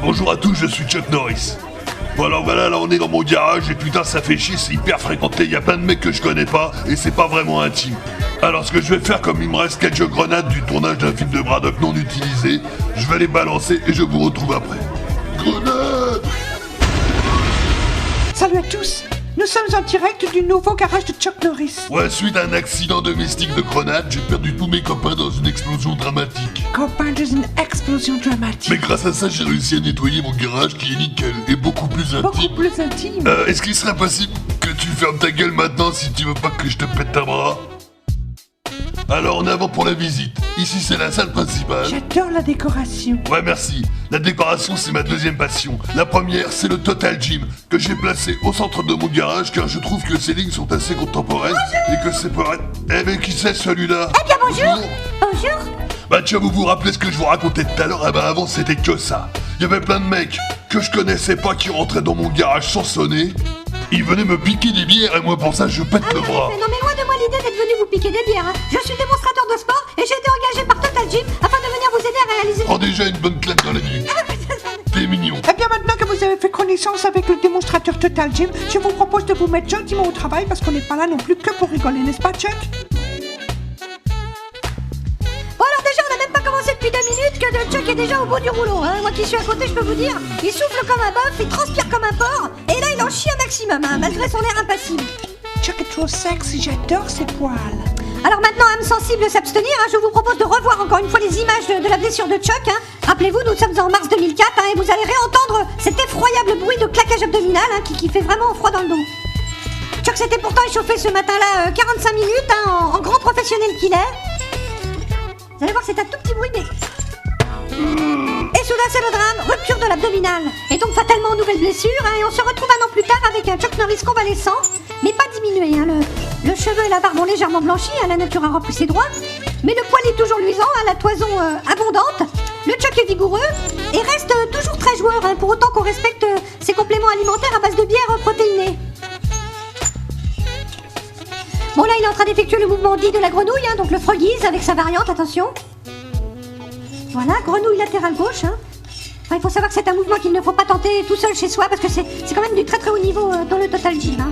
Bonjour à tous, je suis Chuck Norris. Bon alors voilà, là on est dans mon garage et putain ça fait chier, c'est hyper fréquenté, il y a plein de mecs que je connais pas et c'est pas vraiment intime. Alors ce que je vais faire, comme il me reste quelques grenades du tournage d'un film de Braddock non utilisé, je vais les balancer et je vous retrouve après. Grenades! Salut à tous, nous sommes en direct du nouveau garage de Chuck Norris. Ouais, suite à un accident domestique de grenade, j'ai perdu tous mes copains dans une explosion dramatique. Copain dans une explosion dramatique. Mais grâce à ça, j'ai réussi à nettoyer mon garage qui est nickel et beaucoup plus intime. Beaucoup plus intime. Est-ce qu'il serait possible que tu fermes ta gueule maintenant si tu veux pas que je te pète ta bras? Alors en avant pour la visite. Ici c'est la salle principale. J'adore la décoration. Ouais merci. La décoration c'est ma deuxième passion. La première c'est le Total Gym que j'ai placé au centre de mon garage car je trouve que ces lignes sont assez contemporaines et que c'est pas... Eh mais qui c'est celui-là? Eh bien bonjour. Bonjour. Bah tiens, vous vous rappelez ce que je vous racontais tout à l'heure? Eh ben avant c'était que ça. Il y avait plein de mecs que je connaissais pas qui rentraient dans mon garage sans sonner. Ils venaient me piquer des bières et moi pour ça je pète le bras. Non mais loin de moi l'idée d'être venu vous piquer des bières. Je suis démonstrateur de sport et j'ai été engagé par Total Gym afin de venir vous aider à réaliser... Prends déjà une bonne claque dans la nuque. T'es mignon. Eh bien maintenant que vous avez fait connaissance avec le démonstrateur Total Gym, je vous propose de vous mettre gentiment au travail parce qu'on n'est pas là non plus que pour rigoler, n'est-ce pas Chuck? Bon alors déjà on n'a même pas commencé depuis 2 minutes que le Chuck est déjà au bout du rouleau. Moi qui suis à côté je peux vous dire, il souffle comme un bœuf, il transpire comme un porc et là il en chie un maximum malgré son air impassible. Chuck est trop sexy, j'adore ses poils. Alors maintenant, âme sensible s'abstenir, je vous propose de revoir encore une fois les images de la blessure de Chuck. Rappelez-vous, nous sommes en mars 2004 et vous allez réentendre cet effroyable bruit de claquage abdominal qui fait vraiment froid dans le dos. Chuck s'était pourtant échauffé ce matin-là 45 minutes en grand professionnel qu'il est. Vous allez voir, c'est un tout petit bruit, mais... Et soudain, c'est le drame, rupture de l'abdominal. Et donc fatalement, nouvelle blessure, et on se retrouve un an plus tard avec un Chuck Norris convalescent, mais pas diminué. Le cheveu et la barbe ont légèrement blanchi, la nature a repris ses droits, mais le poil est toujours luisant, la toison abondante. Le Chuck est vigoureux et reste toujours très joueur, pour autant qu'on respecte ses compléments alimentaires à base de bière protéinée. Bon là, il est en train d'effectuer le mouvement dit de la grenouille, donc le froggies avec sa variante, attention. Voilà, grenouille latérale gauche. Enfin, il faut savoir que c'est un mouvement qu'il ne faut pas tenter tout seul chez soi parce que c'est quand même du très très haut niveau dans le Total Gym.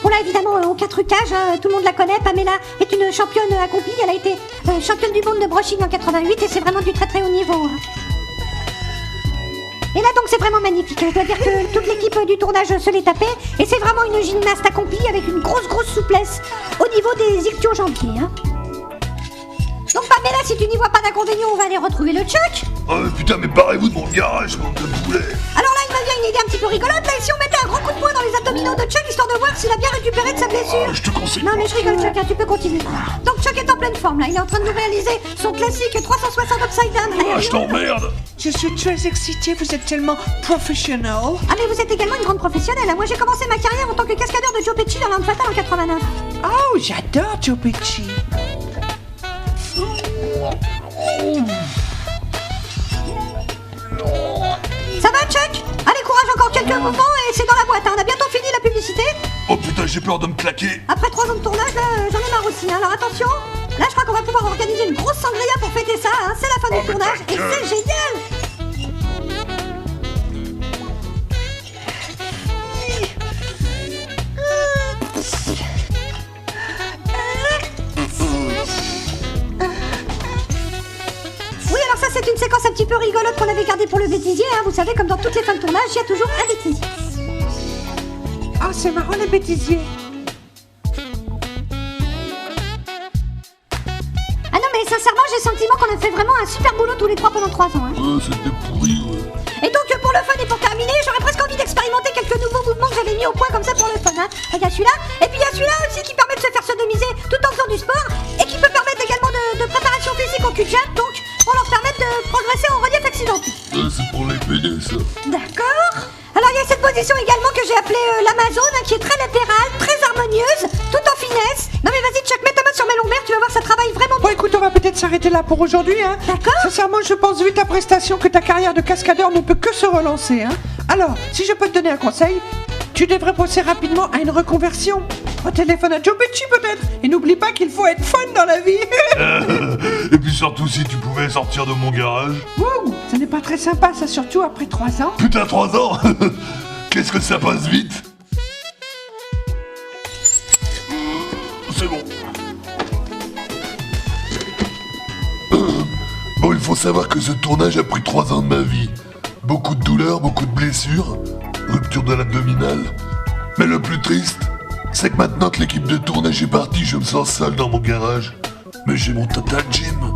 Bon là évidemment, aucun trucage, tout le monde la connaît. Pamela est une championne accomplie. Elle a été championne du monde de brushing en 88 et c'est vraiment du très très haut niveau. Et là donc c'est vraiment magnifique. Je dois dire que toute l'équipe du tournage se l'est tapée et c'est vraiment une gymnaste accomplie avec une grosse souplesse au niveau des ischio-jambiers. Donc Pamela, si tu n'y vois pas d'inconvénient, on va aller retrouver le Chuck. Oh putain, mais barrez-vous de mon garage, bande de poulets. Alors là, il me vient une idée un petit peu rigolote. Là, si on mettait un gros coup de poing dans les abdominaux de Chuck, histoire de voir s'il a bien récupéré de sa blessure. Je te conseille. Non mais je rigole Chuck, tu peux continuer. Donc Chuck est en pleine forme là, il est en train de nous réaliser son classique 360 upside down. Ah, je t'emmerde. Je suis très excitée, vous êtes tellement professionnel. Ah mais vous êtes également une grande professionnelle. Moi j'ai commencé ma carrière en tant que cascadeur de Joe Pesci dans l'Arme Fatale en 89. Oh, j'adore Joe Pesci. Ça va Chuck? Allez courage, encore quelques mouvements et c'est dans la boîte, on a bientôt fini la publicité. Oh putain, j'ai peur de me claquer. Après 3 ans de tournage, là, j'en ai marre aussi, alors attention. Là je crois qu'on va pouvoir organiser une grosse sangria pour fêter ça, c'est la fin du tournage et c'est génial. Oui, alors ça c'est une séquence un petit peu rigolote qu'on avait gardée pour le bêtisier, vous savez, comme dans toutes les fins de tournage, il y a toujours un bêtisier. Ah, c'est marrant les bêtisiers. Ah non mais sincèrement, j'ai le sentiment qu'on a fait vraiment un super boulot tous les trois pendant 3 ans. C'était pourri, ouais. Et donc pour le fun et pour terminer, j'aurais presque envie d'expérimenter quelques nouveaux mouvements que j'avais mis au point comme ça pour le fun. Il y a celui-là, et puis il y a celui-là aussi qui permet de se faire sodomiser tout en faisant du sport et qui peut permettre également de préparation physique au cul-de-jatte, donc pour leur permettre de progresser en relief accidenté. C'est pour les PD ça. D'accord. Alors il y a cette position également que j'ai appelée l'Amazone, qui est très latérale, très harmonieuse, tout en finesse. Non mais vas-y Chuck, mets ta main sur mes lombaires, tu vas voir, ça travaille vraiment Bon écoute, on va peut-être s'arrêter là pour aujourd'hui. D'accord. Sincèrement, je pense vu ta prestation que ta carrière de cascadeur ne peut que se relancer. Alors, si je peux te donner un conseil, tu devrais passer rapidement à une reconversion. Offre un téléphone à Joe Pesci peut-être. Et n'oublie pas qu'il faut être fun dans la vie. Et puis surtout, si tu pouvais sortir de mon garage. Ouh, ce n'est pas très sympa ça, surtout après 3 ans. Putain, 3 ans. Qu'est-ce que ça passe vite. C'est bon. Bon, il faut savoir que ce tournage a pris 3 ans de ma vie. Beaucoup de douleurs, beaucoup de blessures, rupture de l'abdominal. Mais le plus triste, c'est que maintenant que l'équipe de tournage est partie, je me sens seul dans mon garage. Mais j'ai mon Total Gym.